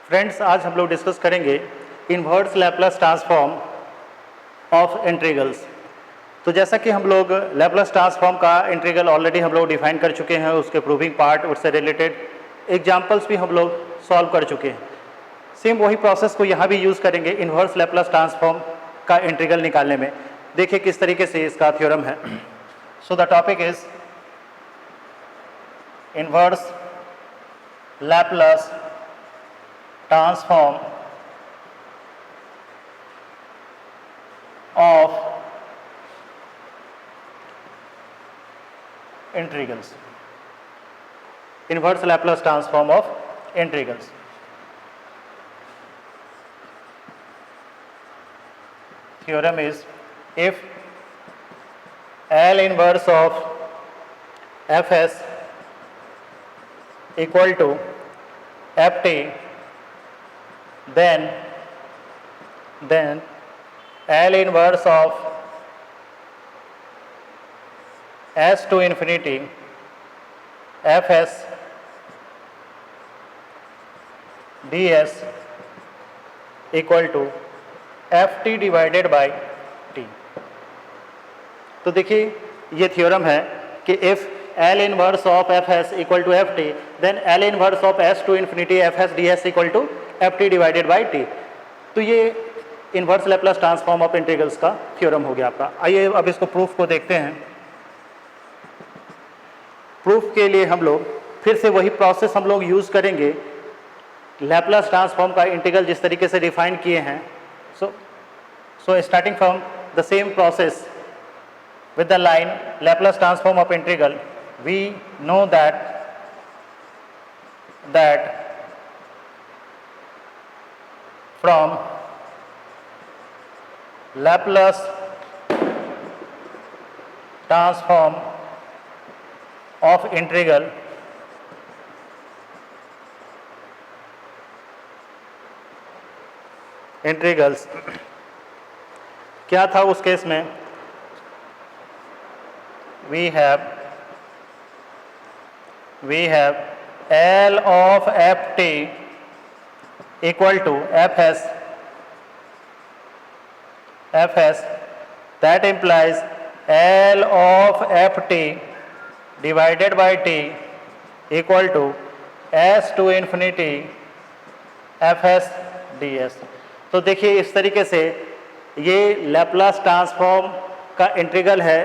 Friends, आज हम लोग डिस्कस करेंगे inverse Laplace transform of integrals. तो जैसा कि हम लोग लैप्लास ट्रांसफॉर्म का इंटीग्रल ऑलरेडी हम लोग डिफाइन कर चुके हैं, उसके प्रूविंग पार्ट, उससे रिलेटेड एग्जांपल्स भी हम लोग सॉल्व कर चुके हैं। सेम वही प्रोसेस को यहाँ भी यूज़ करेंगे इन्वर्स लैप्लास ट्रांसफॉर्म का इंटीग्रल निकालने में। देखिए किस तरीके से इसका थ्योरम है। So the topic is inverse Laplace transform of integrals, inverse Laplace transform of integrals. Theorem is, if L inverse of Fs equal to Ft, then L inverse of S to infinity Fs ds equal to Ft divided by T। तो देखिए ये theorem है कि if L inverse of Fs equal to Ft, then L inverse of S to infinity Fs ds equal to Ft divided by T. तो ये inverse Laplace transform of integrals का theorem हो गया आपका। आइए अब इसको प्रूफ को देखते हैं। प्रूफ के लिए हम लोग फिर से वही प्रोसेस हम लोग यूज़ करेंगे, लैप्लास ट्रांसफॉर्म का इंटीग्रल जिस तरीके से डिफाइन किए हैं। So starting from the same process with the line Laplace transform of integral, we know that from Laplace transform of integral integrals क्या था उस केस में, we have L of Ft equal to Fs, that implies L of Ft divided by T equal to S to infinity Fs ds। तो देखिए इस तरीके से ये लैप्लास ट्रांसफॉर्म का इंटीग्रल है।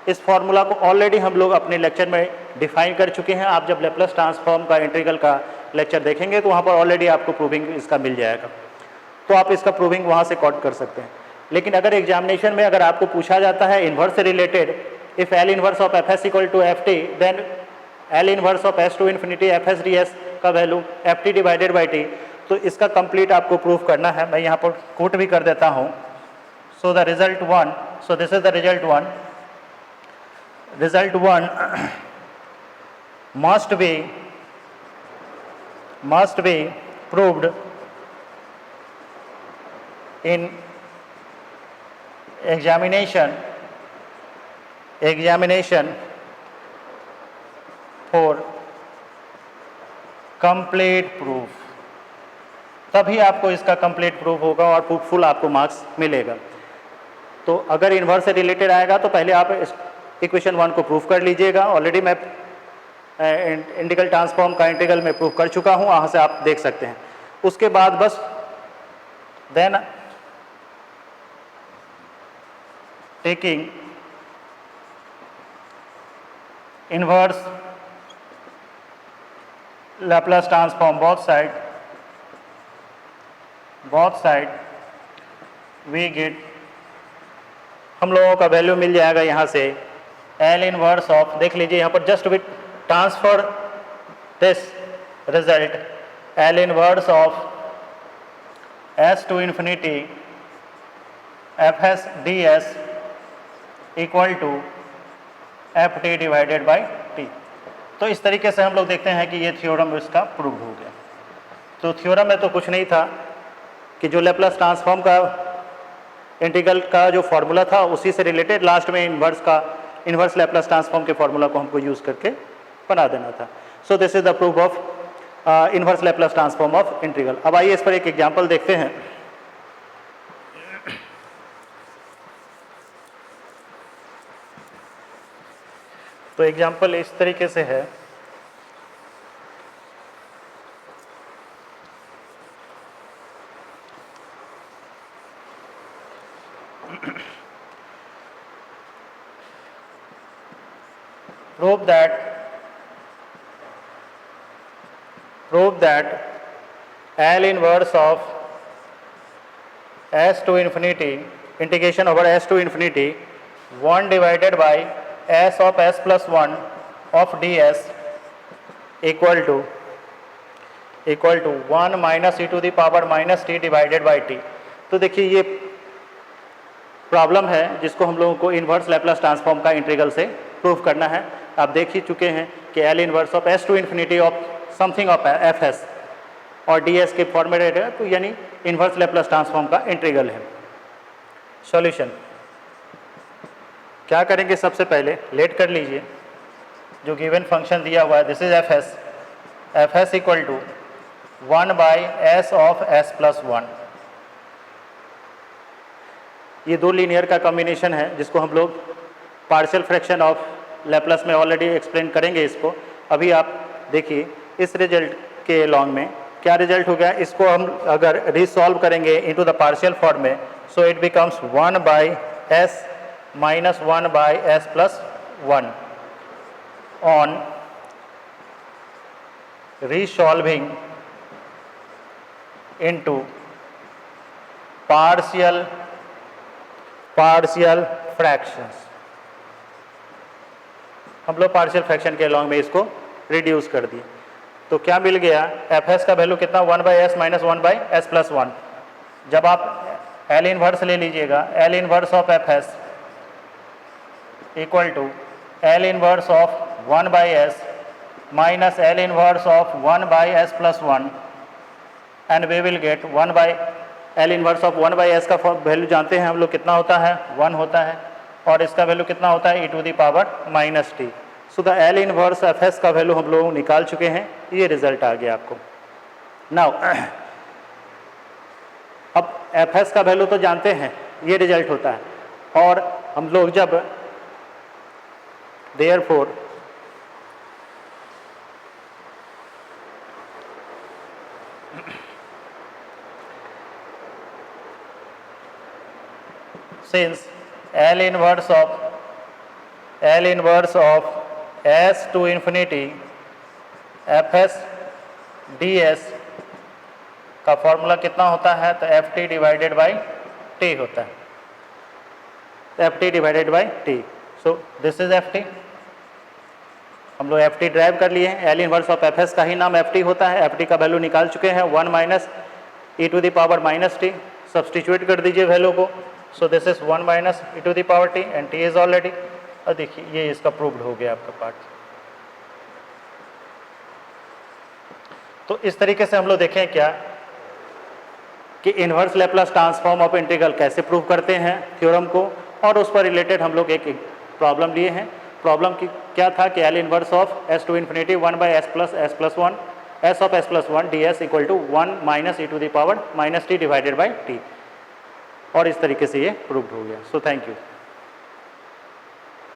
इस फॉर्मूला को ऑलरेडी हम लोग अपने लेक्चर में डिफाइन कर चुके हैं। आप जब लैप्लास ट्रांसफॉर्म का इंटीग्रल का लेक्चर देखेंगे तो वहाँ पर ऑलरेडी आपको प्रूविंग इसका मिल जाएगा, तो आप इसका प्रूविंग वहाँ से कॉट कर सकते हैं। लेकिन अगर एग्जामिनेशन में अगर आपको पूछा जाता है इन्वर्स से related, if L inverse of F S equal to F T, then L inverse of S to infinity F S D S का value F T divided by T, तो इसका कंप्लीट आपको प्रूफ करना है। मैं यहाँ पर कोट भी कर देता हूँ। So the result one, so this is the result one. Result 1 must be proved in examination for complete proof। तभी आपको इसका कंप्लीट प्रूफ होगा और फुल आपको मार्क्स मिलेगा। तो अगर इन्वर्स से रिलेटेड आएगा तो पहले आप इक्वेशन 1 को प्रूफ कर लीजिएगा। ऑलरेडी मैं इंटीग्रल ट्रांसफॉर्म का इंटीग्रल में प्रूफ कर चुका हूं, वहाँ से आप देख सकते हैं। उसके बाद बस then taking inverse Laplace transform both side we get, हम लोगों का वैल्यू मिल जाएगा यहाँ से L इनवर्स ऑफ, देख लीजिए यहाँ पर just with transfer this result L inverse of S to infinity Fs ds equal to Ft divided by T। तो इस तरीके से हम लोग देखते हैं कि ये थ्योरम इसका प्रूव हो गया। तो थ्योरम में तो कुछ नहीं था कि जो लैप्लास ट्रांसफॉर्म का इंटीग्रल का जो फॉर्मूला था उसी से रिलेटेड लास्ट में इन्वर्स लैप्लास ट्रांसफॉर्म के फॉर्मूला को हमको यूज़ करके बना देना था। सो this is the proof of inverse Laplace transform of integral. अब आइए इस पर एक एग्जांपल देखते हैं। तो एग्जांपल इस तरीके से है, prove that L inverse of s to infinity integration over s to infinity 1 divided by s of s plus 1 of ds equal to 1 minus e to the power minus t divided by t। तो देखिए ये problem है जिसको हम लोगों को inverse Laplace transform का integral से प्रूव करना है। आप देख ही चुके हैं कि L inverse of S to infinity of something of F s और डी एस के फॉर्मेटेड है, तो यानी इन्वर्स लैप्लास ट्रांसफॉर्म का इंटीग्रल है। सॉल्यूशन क्या करेंगे, सबसे पहले लेट कर लीजिए जो गिवन फंक्शन दिया हुआ है, this is F S equal to 1 by s of s plus 1। ये दो लीनियर का कॉम्बिनेशन है जिसको हम लोग पार्शियल फ्रैक्शन ऑफ लैप्लास में ऑलरेडी एक्सप्लेन करेंगे इसको। अभी आप देखिए इस रिजल्ट के लॉन्ग में क्या रिजल्ट हो गया, इसको हम अगर रिसॉल्व करेंगे इनटू द पार्शियल फॉर्म में, so it becomes 1 by s minus 1 by s plus 1 on resolving into partial fractions. हम लोग पार्शियल फ्रैक्शन के लॉन्ग में इसको रिड्यूस कर दिए, तो क्या मिल गया, एफ एस का वैल्यू कितना 1 by s minus 1 by s plus 1। जब आप एल इनवर्स ले लीजिएगा, L inverse of F S equal to L inverse of 1 by s minus L inverse of 1 by s plus 1 and we will get 1 by L inverse of 1 by s का value जानते हैं हम लोग कितना होता है, 1 होता है, और इसका वैल्यू कितना होता है, e to the power minus t. So the L inverse F s का वैल्यू हम लोग निकाल चुके हैं, ये रिजल्ट आ गया आपको। नाउ अब एफ एस का वैल्यू तो जानते हैं, ये रिजल्ट होता है, और हम लोग जब therefore since L inverse of s to infinity fs ds का फॉर्मूला कितना होता है, तो F T divided by T होता है, F T divided by T. So this is F T, हम लोग एफ टी ड्राइव कर लिए हैं। L inverse of F s का ही नाम एफ टी होता है, एफ टी का वैल्यू निकाल चुके हैं 1 minus e to the power minus t, substitute कर दीजिए वैल्यू को। So this is 1 minus e to the power t and t is already, और देखिए ये इसका प्रूव्ड हो गया आपका पार्ट। तो इस तरीके से हम लोग देखें क्या कि inverse Laplace transform of integral कैसे प्रूव करते हैं थ्योरम को, और उस पर रिलेटेड हम लोग एक प्रॉब्लम लिए हैं। प्रॉब्लम की क्या था कि L inverse of S to infinity 1 by s plus 1 s of s plus 1 d s equal to 1 minus e to the power minus t divided by t, और इस तरीके से ये प्रूव्ड हो गया। So thank you.